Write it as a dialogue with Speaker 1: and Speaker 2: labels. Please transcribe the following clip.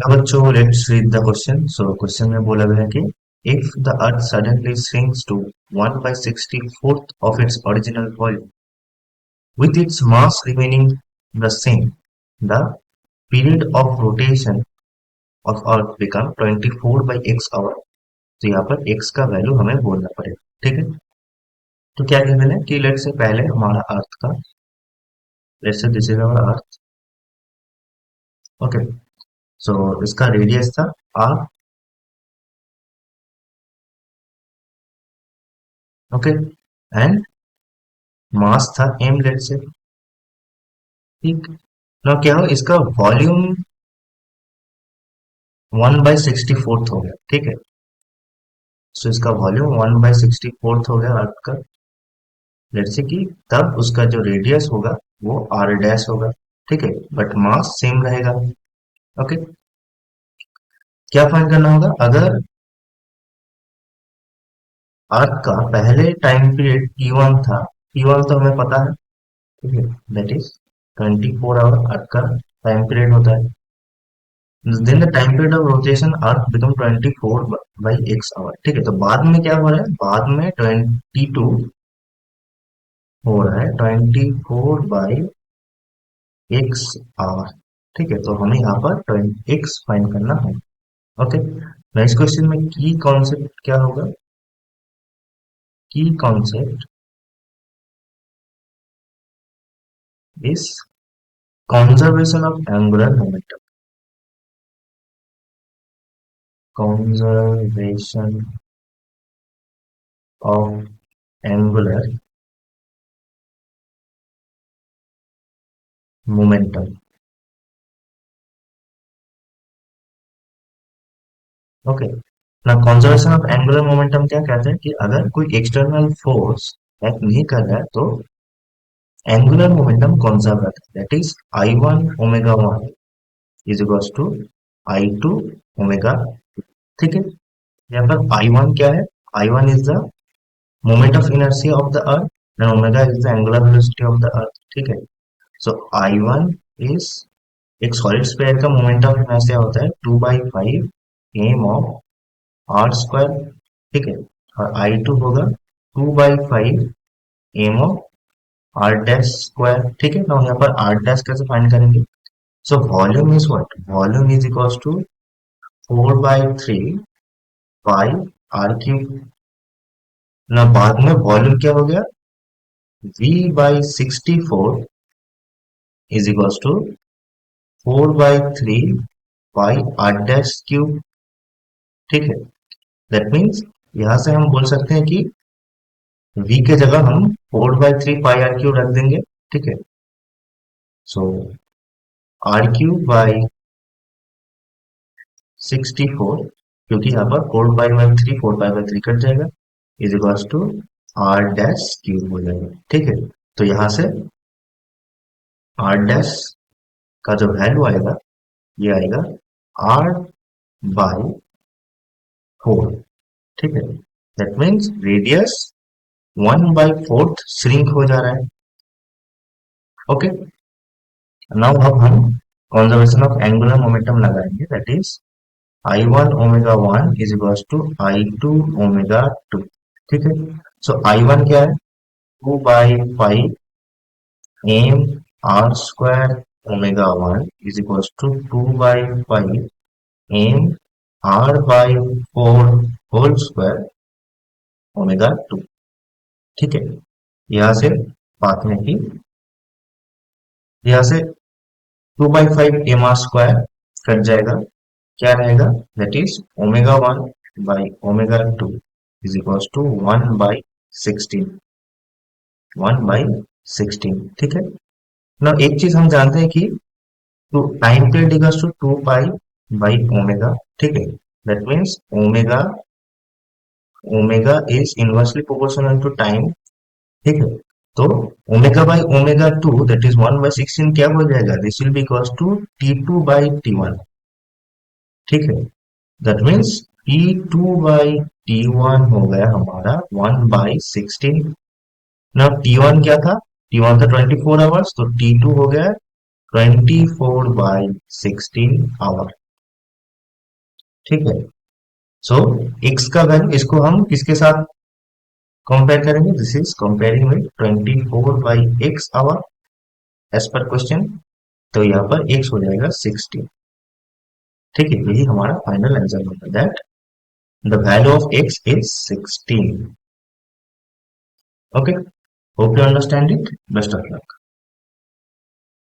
Speaker 1: Now बच्चों, let's read the question. So question में बोला गया है कि if the earth suddenly shrinks to 1 by 64th of its original volume with its mass remaining the same, the period of rotation of earth become 24 by x hour. तो यहाँ पर x का value हमें बोलना पड़ेगा, ठीक है। तो क्या कहते हैं कि लेट से पहले हमारा अर्थ का, let say this is our earth, okay. So इसका रेडियस था r, ओके, एंड मास था m, लेट से, ठीक। ना क्या हो, इसका वॉल्यूम 1/64 हो गया, ठीक है। सो इसका वॉल्यूम 1/64 हो गया अर्थ का, लेट से कि तब उसका जो रेडियस होगा वो r डैश होगा, ठीक है, बट मास सेम रहेगा, ओके। क्या फाइंड करना होगा, अगर अर्थ का पहले टाइम पीरियड T1 था, T1 तो हमें पता है, ठीक है, दैट इज 24 आवर अर्थ का टाइम पीरियड होता है। Then the time period of rotation earth become 24 by x hour, ठीक है। तो बाद में क्या हो रहा है, बाद में 22 हो रहा है 24 बाई एक्स आवर, ठीक है। तो हमें यहाँ पर एक्स फाइंड करना है, ओके। नेक्स्ट क्वेश्चन में की कॉन्सेप्ट क्या होगा, की concept is conservation of angular momentum. Conservation of angular momentum. Okay. ना कंजर्वेशन ऑफ एंगुलर मोमेंटम क्या कहते हैं कि अगर कोई एक्सटर्नल फोर्स एक्ट नहीं कर रहा है तो एंगुलर मोमेंटम कंजर्व रहता है, that is I1 omega 1 is equals to I2 omega, ठीक है। यहाँ पर I1 क्या है, I1 is the moment of inertia of the earth and omega is the angular velocity of the earth, ठीक है। सो I1 इज एक सॉलिड स्फीयर का मोमेंट ऑफ इनर्शिया होता है 2/5 एम ऑफ आर स्क्वायर, ठीक है। और I2 होगा 2/5 M of R dash square, ठीक है। ना यहाँ पर आर डैश कैसे फाइंड करेंगे, so volume is what, volume is equals to 4/3 pi R cube. ना बाद में वॉल्यूम क्या हो गया, V/64 is equals to 4/3 pi R dash cube, ठीक है। दैट मीन्स यहां से हम बोल सकते हैं कि v के जगह हम 4/3 पाई आर क्यूब रख देंगे, ठीक है। सो आर क्यूब बाई 64, क्योंकि यहाँ पर 4/3 4/3 कट जाएगा, is equals to R dash cube हो जाएगा, ठीक है। तो यहाँ से आर डैश का जो वैल्यू आएगा ये आएगा R/4, ठीक है। दैट मीन्स रेडियस 1/4 श्रिंक हो जा रहा है, ओके। नाउ अब हम कंजर्वेशन ऑफ एंगुलर मोमेंटम लगाएंगे, that is I1 omega 1 is equals to I2 omega 2, ठीक है। सो I1 क्या है, 2/5 M R square omega 1 is equals to 2/5 M R/4 whole square omega 2, ठीक है। यहाँ से बात में कि यहाँ से 2/5 एम आर स्क्वायर कट जाएगा, क्या रहेगा, दैट इज ओमेगा 1/ओमेगा 2 इज इक्वल्स टू 1/16, ठीक है ना। एक चीज हम जानते हैं कि तो time period equals to 2 pi by omega, ठीक है। That means omega omega is inversely proportional to time, ठीक है। तो ओमेगा/ओमेगा 2 दैट इज 1/16 क्या हो जाएगा, this will be equals to T2/T1, ठीक है। दैट मीन्स T2/T1 हो गया हमारा 1/16। ना T1 क्या था, T1 था 24 आवर्स, तो T2 हो गया 24/16 आवर, ठीक है। सो x का वैल्यू, इसको हम किसके साथ कंपेयर करेंगे? This is comparing with 24/x hour as per question. तो यहाँ पर x हो जाएगा 16। ठीक है, यही हमारा फाइनल आंसर होगा, that the value of x is 16। Okay, hope you understand it. Best of luck.